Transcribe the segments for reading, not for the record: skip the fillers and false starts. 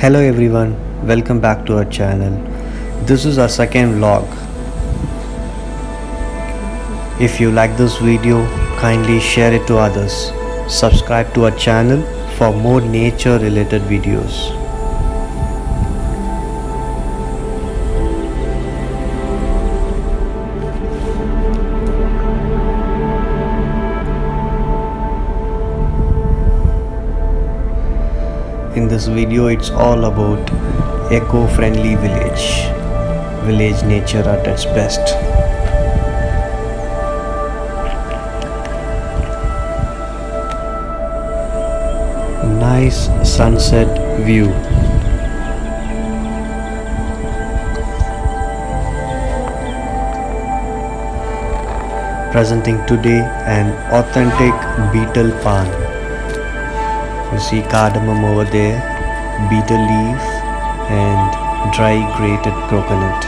Hello everyone, welcome back to our channel. This is our second vlog. If you like this video, kindly share it to others. Subscribe to our channel for more nature related videos. In this video, it's all about eco-friendly village nature at its best. A nice sunset view. Presenting today an authentic betel paan. You see cardamom over there, betel leaf and dry grated coconut.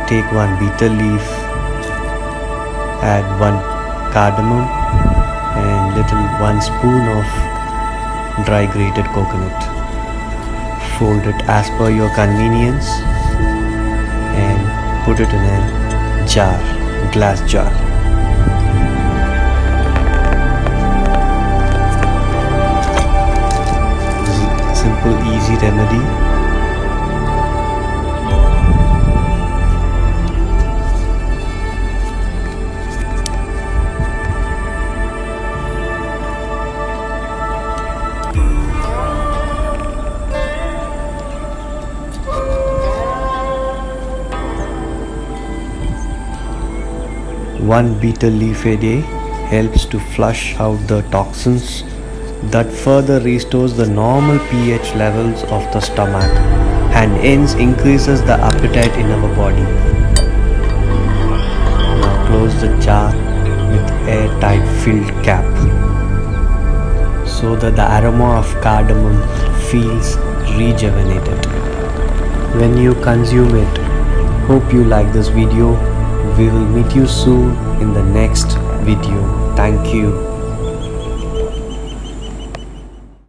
Take one betel leaf, add one cardamom and little 1 spoon of dry grated coconut. Fold it as per your convenience and put it in a jar, glass jar. Simple, easy remedy. One betel leaf a day helps to flush out the toxins that further restores the normal pH levels of the stomach and hence increases the appetite in our body. Now close the jar with airtight filled cap so that the aroma of cardamom feels rejuvenated when you consume it. Hope you like this video. We will meet you soon in the next video. Thank you.